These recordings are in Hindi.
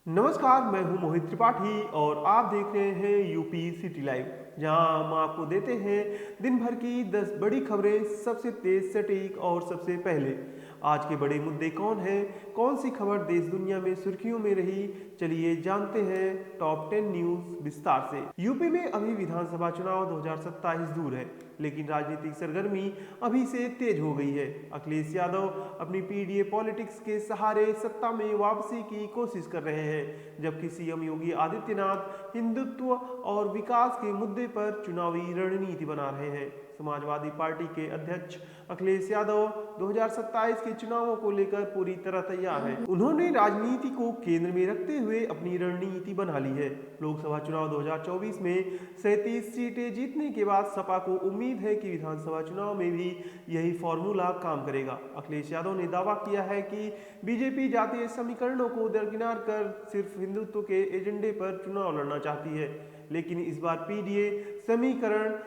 नमस्कार, मैं हूं मोहित त्रिपाठी और आप देख रहे हैं यूपी सिटी लाइव, जहां हम आपको देते हैं दिन भर की 10 बड़ी खबरें सबसे तेज, सटीक और सबसे पहले। आज के बड़े मुद्दे कौन हैं, कौन सी खबर देश दुनिया में सुर्खियों में रही, चलिए जानते हैं टॉप 10 न्यूज विस्तार से। यूपी में अभी विधानसभा चुनाव 2027 दूर है, लेकिन राजनीतिक सरगर्मी अभी से तेज हो गई है। अखिलेश यादव अपनी पीडीए पॉलिटिक्स के सहारे सत्ता में वापसी की कोशिश कर रहे हैं, जबकि सीएम योगी आदित्यनाथ हिंदुत्व और विकास के मुद्दे पर चुनावी रणनीति बना रहे हैं। समाजवादी पार्टी के अध्यक्ष अखिलेश यादव 2027 के चुनावों को लेकर पूरी तरह तैयार हैं। उन्होंने राजनीति को केंद्र में रखते हुए अपनी रणनीति बना ली है। लोकसभा चुनाव 2024 में 37 सीटें जीतने के बाद सपा को उम्मीद है कि विधानसभा चुनाव में भी यही फॉर्मूला काम करेगा। अखिलेश यादव ने दावा किया है कि बीजेपी जातीय समीकरणों को दरकिनार कर सिर्फ हिंदुत्व के एजेंडे पर चुनाव लड़ना चाहती है, लेकिन इस बार पीडीए समीकरण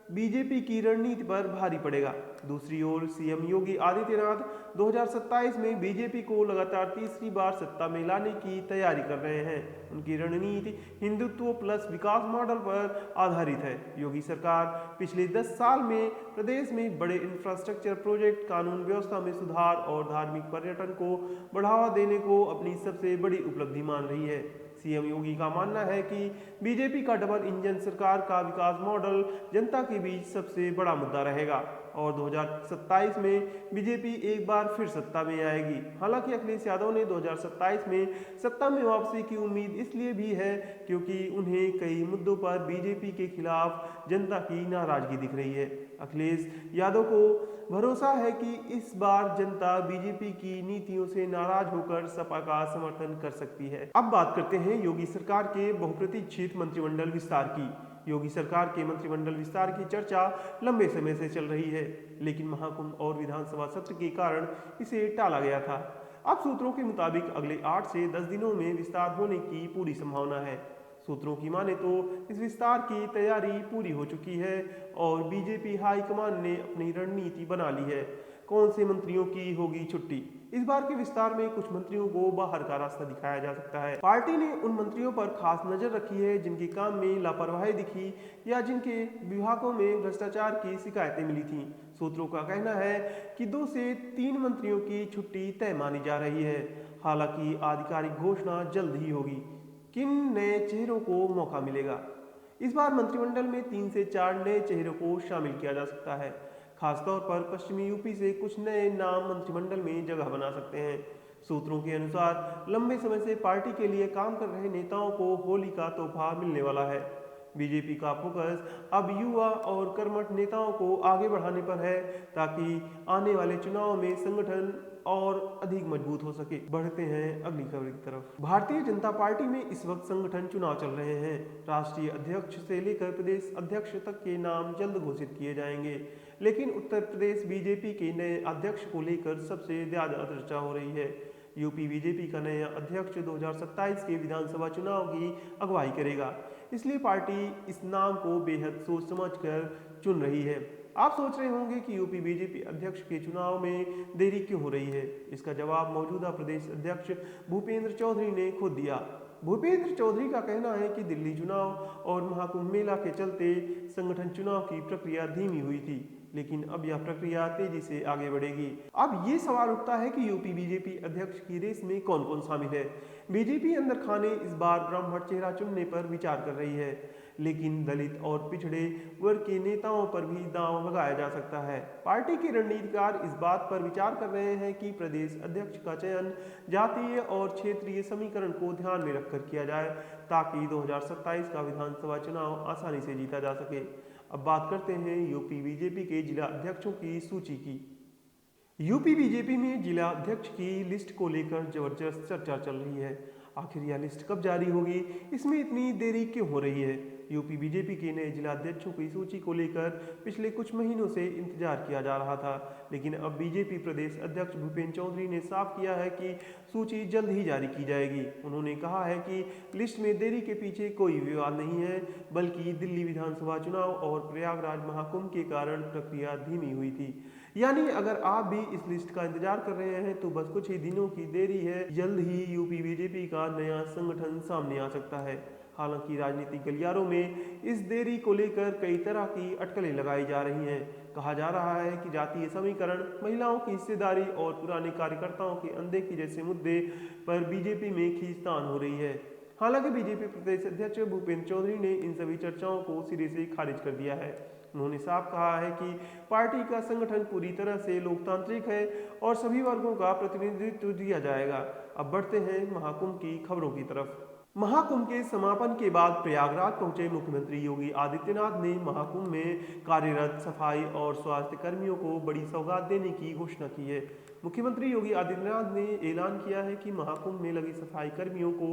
बीजेपी की रणनीति पर भारी पड़ेगा। दूसरी ओर सीएम योगी आदित्यनाथ 2027 में बीजेपी को लगातार तीसरी बार सत्ता में लाने की तैयारी कर रहे हैं। उनकी रणनीति हिंदुत्व प्लस विकास मॉडल पर आधारित है। योगी सरकार पिछले 10 साल में प्रदेश में बड़े इंफ्रास्ट्रक्चर प्रोजेक्ट, कानून व्यवस्था में सुधार और धार्मिक पर्यटन को बढ़ावा देने को अपनी सबसे बड़ी उपलब्धि मान रही है। सीएम योगी का मानना है कि बीजेपी का डबल इंजन सरकार का विकास मॉडल जनता के बीच सबसे बड़ा मुद्दा रहेगा और 2027 में बीजेपी एक बार फिर सत्ता में आएगी। हालांकि अखिलेश यादव ने 2027 में सत्ता में वापसी की उम्मीद इसलिए भी है क्योंकि उन्हें कई मुद्दों पर बीजेपी के खिलाफ जनता की नाराजगी दिख रही है। अखिलेश यादव को भरोसा है कि इस बार जनता बीजेपी की नीतियों से नाराज होकर सपा का समर्थन कर सकती है। अब बात करते हैं योगी सरकार के बहुप्रतीक्षित मंत्रिमंडल विस्तार की। योगी सरकार के मंत्रिमंडल विस्तार की चर्चा लंबे समय से चल रही है, लेकिन महाकुंभ और विधानसभा सत्र के कारण इसे टाला गया था। अब सूत्रों के मुताबिक अगले 8 से 10 दिनों में विस्तार होने की पूरी संभावना है। सूत्रों की माने तो इस विस्तार की तैयारी पूरी हो चुकी है और बीजेपी हाईकमान ने अपनी रणनीति बना ली है। कौन से मंत्रियों की होगी छुट्टी? इस बार के विस्तार में कुछ मंत्रियों को बाहर का रास्ता दिखाया जा सकता है। पार्टी ने उन मंत्रियों पर खास नजर रखी है जिनके काम में लापरवाही दिखी या जिनके विभागों में भ्रष्टाचार की शिकायतें मिली थीं। सूत्रों का कहना है कि 2 से 3 मंत्रियों की छुट्टी तय मानी जा रही है। हालांकि आधिकारिक घोषणा जल्द ही होगी। किन नए चेहरों को मौका मिलेगा? इस बार मंत्रिमंडल में 3 से 4 नए चेहरों को शामिल किया जा सकता है। खासतौर पर पश्चिमी यूपी से कुछ नए नाम मंत्रिमंडल में जगह बना सकते हैं। सूत्रों के अनुसार लंबे समय से पार्टी के लिए काम कर रहे नेताओं को होली का तोहफा मिलने वाला है। बीजेपी का फोकस अब युवा और कर्मठ नेताओं को आगे बढ़ाने पर है ताकि आने वाले चुनाव में संगठन और अधिक मजबूत हो सके। बढ़ते हैं अगली खबर की तरफ। भारतीय जनता पार्टी में इस वक्त संगठन चुनाव चल रहे हैं। राष्ट्रीय अध्यक्ष से लेकर प्रदेश अध्यक्ष तक के नाम जल्द घोषित किए जाएंगे, लेकिन उत्तर प्रदेश बीजेपी के नए अध्यक्ष को लेकर सबसे ज्यादा चर्चा हो रही है। यूपी बीजेपी का नया अध्यक्ष 2027 के विधानसभा चुनाव की अगुवाई करेगा, इसलिए पार्टी इस नाम को बेहद सोच समझकर चुन रही है। आप सोच रहे होंगे कि यूपी बीजेपी अध्यक्ष के चुनाव में देरी क्यों हो रही है। इसका जवाब मौजूदा प्रदेश अध्यक्ष भूपेंद्र चौधरी ने खुद दिया। भूपेंद्र चौधरी का कहना है कि दिल्ली चुनाव और महाकुंभ मेला के चलते संगठन चुनाव की प्रक्रिया धीमी हुई थी, लेकिन अब यह प्रक्रिया तेजी से आगे बढ़ेगी। अब ये सवाल उठता है कि यूपी बीजेपी अध्यक्ष की रेस में कौन कौन शामिल है। बीजेपी अंदर खाने इस बार ब्राह्मण चेहरा चुनने पर विचार कर रही है, लेकिन दलित और पिछड़े वर्ग के नेताओं पर भी दांव लगाया जा सकता है। पार्टी के रणनीतिकार इस बात पर विचार कर रहे हैं कि प्रदेश अध्यक्ष का चयन जातीय और क्षेत्रीय समीकरण को ध्यान में रखकर किया जाए ताकि 2027 का विधानसभा चुनाव आसानी से जीता जा सके। अब बात करते हैं यूपी बीजेपी के जिला अध्यक्षों की सूची की। यूपी बीजेपी में जिला अध्यक्ष की लिस्ट को लेकर जबरदस्त चर्चा चल रही है। आखिर यह लिस्ट कब जारी होगी, इसमें इतनी देरी क्यों हो रही है? यूपी बीजेपी के नए जिला अध्यक्षों की सूची को लेकर पिछले कुछ महीनों से इंतजार किया जा रहा था, लेकिन अब बीजेपी प्रदेश अध्यक्ष भूपेंद्र चौधरी ने साफ किया है कि सूची जल्द ही जारी की जाएगी। उन्होंने कहा है कि लिस्ट में देरी के पीछे कोई विवाद नहीं है, बल्कि दिल्ली विधानसभा चुनाव और प्रयागराज महाकुंभ के कारण प्रक्रिया धीमी हुई थी। यानी अगर आप भी इस लिस्ट का इंतजार कर रहे हैं तो बस कुछ ही दिनों की देरी है, जल्द ही यूपी बीजेपी का नया संगठन सामने आ सकता है। हालांकि राजनीतिक गलियारों में इस देरी को लेकर कई तरह की अटकलें लगाई जा रही हैं। कहा जा रहा है कि जातीय समीकरण, महिलाओं की हिस्सेदारी और पुराने कार्यकर्ताओं की अनदेखी जैसे मुद्दे पर बीजेपी में खींचतान हो रही है। हालांकि बीजेपी प्रदेश अध्यक्ष भूपेंद्र चौधरी ने इन सभी चर्चाओं को सिरे से खारिज कर दिया है। उन्होंने साफ कहा है कि पार्टी का संगठन पूरी तरह से लोकतांत्रिक है और सभी वर्गों का प्रतिनिधित्व दिया जाएगा। अब बढ़ते हैं महाकुंभ की खबरों की तरफ। महाकुंभ के समापन के बाद प्रयागराज पहुंचे मुख्यमंत्री योगी आदित्यनाथ ने महाकुंभ में कार्यरत सफाई और स्वास्थ्य कर्मियों को बड़ी सौगात देने की घोषणा की है। मुख्यमंत्री योगी आदित्यनाथ ने ऐलान किया है कि महाकुंभ में लगे सफाई कर्मियों को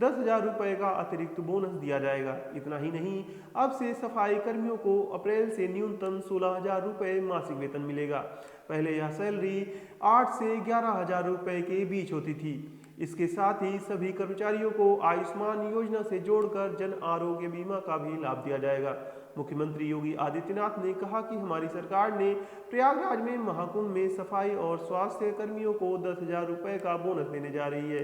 10,000 रुपए का अतिरिक्त बोनस दिया जाएगा। इतना ही नहीं, अब से सफाई कर्मियों को अप्रैल से न्यूनतम 16,000 रुपए मासिक वेतन मिलेगा। पहले यह सैलरी 8 से 11,000 रुपए के बीच होती थी। इसके साथ ही सभी कर्मचारियों को आयुष्मान योजना से जोड़कर जन आरोग्य बीमा का भी लाभ दिया जाएगा। मुख्यमंत्री योगी आदित्यनाथ ने कहा कि हमारी सरकार ने प्रयागराज में महाकुंभ में सफाई और स्वास्थ्य कर्मियों को 10,000 रुपए का बोनस देने जा रही है।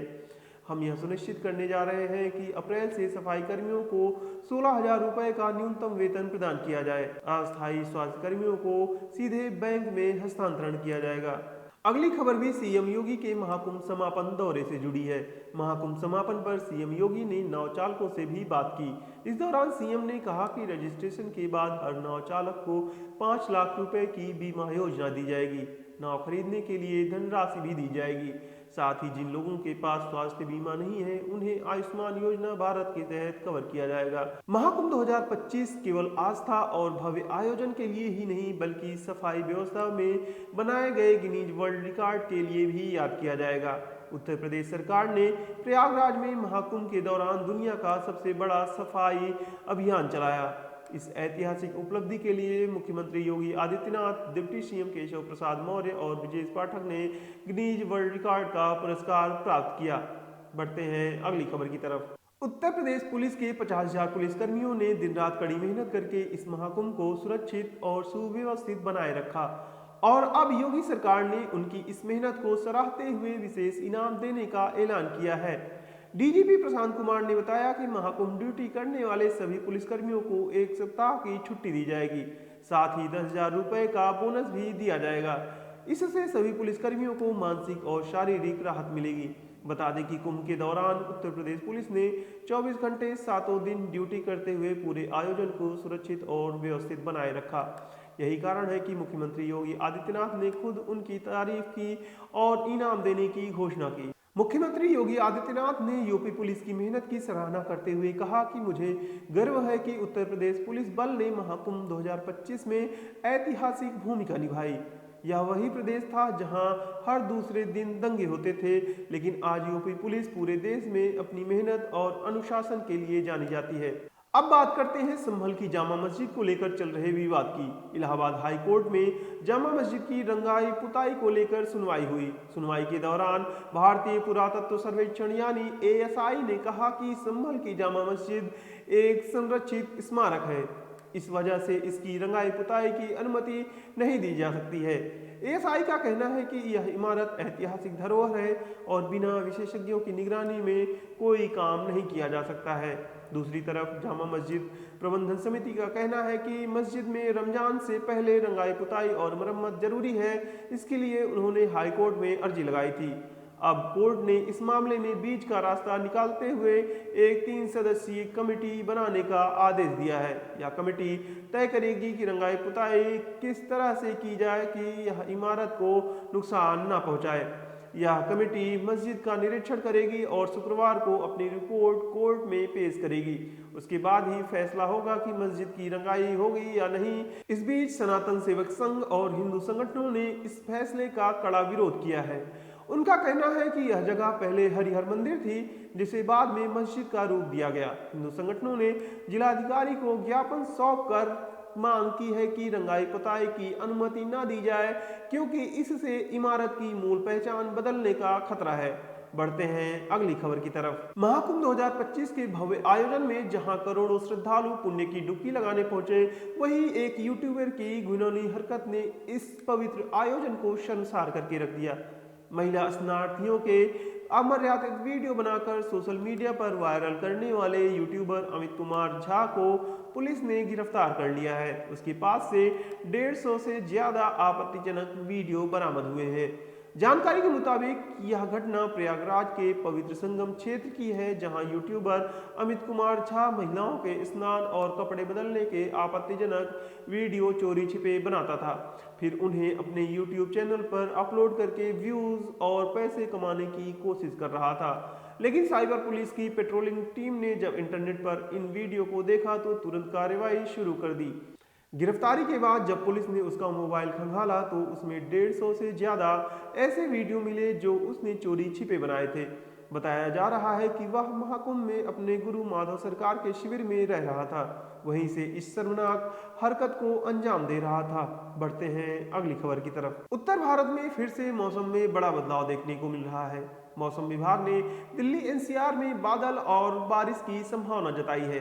हम यह सुनिश्चित करने जा रहे हैं कि अप्रैल से सफाई कर्मियों को 16,000 रुपए का न्यूनतम वेतन प्रदान किया जाए। अस्थायी स्वास्थ्य कर्मियों को सीधे बैंक में हस्तांतरण किया जाएगा। अगली खबर भी सीएम योगी के महाकुंभ समापन दौरे से जुड़ी है। महाकुंभ समापन पर सीएम योगी ने नाव चालकों से भी बात की। इस दौरान सीएम ने कहा कि रजिस्ट्रेशन के बाद हर नाव चालक को 5 लाख रुपए की बीमा योजना दी जाएगी। नाव खरीदने के लिए धनराशि भी दी जाएगी। साथ ही जिन लोगों के पास स्वास्थ्य बीमा नहीं है उन्हें आयुष्मान योजना भारत के तहत कवर किया जाएगा। महाकुंभ 2025 केवल आस्था और भव्य आयोजन के लिए ही नहीं बल्कि सफाई व्यवस्था में बनाए गए गिनीज वर्ल्ड रिकॉर्ड के लिए भी याद किया जाएगा। उत्तर प्रदेश सरकार ने प्रयागराज में महाकुंभ के दौरान दुनिया का सबसे बड़ा सफाई अभियान चलाया। इस ऐतिहासिक उपलब्धि के लिए मुख्यमंत्री योगी आदित्यनाथ, डिप्टी सीएम केशव प्रसाद मौर्य और ब्रजेश पाठक ने गिनीज वर्ल्ड रिकॉर्ड का पुरस्कार प्राप्त किया। बढ़ते हैं अगली खबर की तरफ। उत्तर प्रदेश पुलिस के 50,000 पुलिसकर्मियों ने दिन रात कड़ी मेहनत करके इस महाकुंभ को सुरक्षित और सुव्यवस्थित बनाए रखा और अब योगी सरकार ने उनकी इस मेहनत को सराहते हुए विशेष इनाम देने का ऐलान किया है। डीजीपी प्रशांत कुमार ने बताया कि महाकुंभ ड्यूटी करने वाले सभी पुलिसकर्मियों को 1 सप्ताह की छुट्टी दी जाएगी। साथ ही 10,000 रुपए का बोनस भी दिया जाएगा। इससे सभी पुलिसकर्मियों को मानसिक और शारीरिक राहत मिलेगी। बता दें कि कुंभ के दौरान उत्तर प्रदेश पुलिस ने 24 घंटे 7 दिन ड्यूटी करते हुए पूरे आयोजन को सुरक्षित और व्यवस्थित बनाए रखा। यही कारण है कि मुख्यमंत्री योगी आदित्यनाथ ने खुद उनकी तारीफ की और इनाम देने की घोषणा की। मुख्यमंत्री योगी आदित्यनाथ ने यूपी पुलिस की मेहनत की सराहना करते हुए कहा कि मुझे गर्व है कि उत्तर प्रदेश पुलिस बल ने महाकुंभ 2025 में ऐतिहासिक भूमिका निभाई। यह वही प्रदेश था जहां हर दूसरे दिन दंगे होते थे, लेकिन आज यूपी पुलिस पूरे देश में अपनी मेहनत और अनुशासन के लिए जानी जाती है। अब बात करते हैं संभल की जामा मस्जिद को लेकर चल रहे विवाद की। इलाहाबाद हाई कोर्ट में जामा मस्जिद की रंगाई पुताई को लेकर सुनवाई हुई। सुनवाई के दौरान भारतीय पुरातत्व सर्वेक्षण यानी एएसआई ने कहा कि संभल की जामा मस्जिद एक संरक्षित स्मारक है, इस वजह से इसकी रंगाई पुताई की अनुमति नहीं दी जा सकती है। एएसआई का कहना है कि यह इमारत ऐतिहासिक धरोहर है और बिना विशेषज्ञों की निगरानी में कोई काम नहीं किया जा सकता है। दूसरी तरफ जामा मस्जिद प्रबंधन समिति का कहना है कि मस्जिद में रमजान से पहले रंगाई पुताई और मरम्मत जरूरी है। इसके लिए उन्होंने हाई कोर्ट में अर्जी लगाई थी। अब कोर्ट ने इस मामले में बीच का रास्ता निकालते हुए एक 3 सदस्यीय कमेटी बनाने का आदेश दिया है। यह कमेटी तय करेगी कि रंगाई पुताई किस तरह से की जाए कि यह इमारत को नुकसान न पहुंचाए। यह कमेटी मस्जिद का निरीक्षण करेगी और शुक्रवार को अपनी रिपोर्ट कोर्ट में पेश करेगी। उसके बाद ही फैसला होगा कि मस्जिद की रंगाई होगी या नहीं। इस बीच सनातन सेवक संघ और हिंदू संगठनों ने इस फैसले का कड़ा विरोध किया है। उनका कहना है कि यह जगह पहले हरिहर मंदिर थी, जिसे बाद में मस्जिद का रूप दिया गया। हिंदू संगठनों ने जिलाधिकारी को ज्ञापन सौंपकर मांग की है कि रंगाई पुताई की अनुमति न दी जाए, क्योंकि इससे इमारत की मूल पहचान बदलने का खतरा है। बढ़ते हैं अगली खबर की तरफ। महाकुंभ 2025 के भव्य आयोजन में जहां करोड़ों श्रद्धालु पुण्य की डुबकी लगाने पहुंचे, वहीं एक यूट्यूबर की घिनौनी हरकत ने इस पवित्र आयोजन को शर्मसार करके रख दिया। महिला स्नानार्थियों के अमर्यादित वीडियो बनाकर सोशल मीडिया पर वायरल करने वाले यूट्यूबर अमित कुमार झा को पुलिस ने गिरफ्तार कर लिया है। उसके पास से 150 से ज्यादा आपत्तिजनक वीडियो बरामद हुए हैं। जानकारी के मुताबिक यह घटना प्रयागराज के पवित्र संगम क्षेत्र की है, जहां यूट्यूबर अमित कुमार झा महिलाओं के स्नान और कपड़े बदलने के आपत्तिजनक वीडियो चोरी छिपे बनाता था, फिर उन्हें अपने यूट्यूब चैनल पर अपलोड करके व्यूज और पैसे कमाने की कोशिश कर रहा था। लेकिन साइबर पुलिस की पेट्रोलिंग टीम ने जब इंटरनेट पर इन वीडियो को देखा तो तुरंत कार्रवाई शुरू कर दी। गिरफ्तारी के बाद जब पुलिस ने उसका मोबाइल खंगाला तो उसमें 150 से ज्यादा ऐसे वीडियो मिले जो उसने चोरी छिपे बनाए थे। बताया जा रहा है कि वह महाकुंभ में अपने गुरु माधव सरकार के शिविर में रह रहा था, वहीं से इस शर्मनाक हरकत को अंजाम दे रहा था। बढ़ते हैं अगली खबर की तरफ। उत्तर भारत में फिर से मौसम में बड़ा बदलाव देखने को मिल रहा है। मौसम विभाग ने दिल्ली एनसीआर में बादल और बारिश की संभावना जताई है।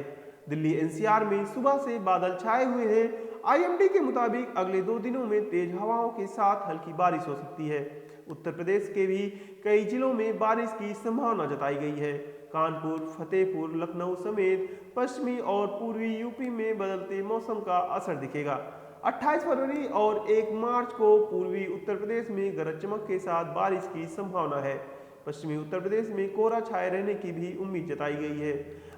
दिल्ली एनसीआर में सुबह से बादल छाए हुए हैं। आईएमडी के मुताबिक अगले 2 दिनों में तेज हवाओं के साथ हल्की बारिश हो सकती है। उत्तर प्रदेश के भी कई जिलों में बारिश की संभावना जताई गई है। कानपुर, फतेहपुर, लखनऊ समेत पश्चिमी और पूर्वी यूपी में बदलते मौसम का असर दिखेगा। 28 फरवरी और 1 मार्च को पूर्वी उत्तर प्रदेश में गरज चमक के साथ बारिश की संभावना है। पश्चिमी उत्तर प्रदेश में कोहरा छाए रहने की भी उम्मीद जताई गई है।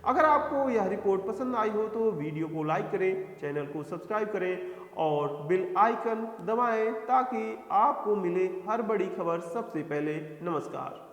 अगर आपको यह रिपोर्ट पसंद आई हो तो वीडियो को लाइक करें, चैनल को सब्सक्राइब करें और बेल आइकन दबाएं ताकि आपको मिले हर बड़ी खबर सबसे पहले। नमस्कार।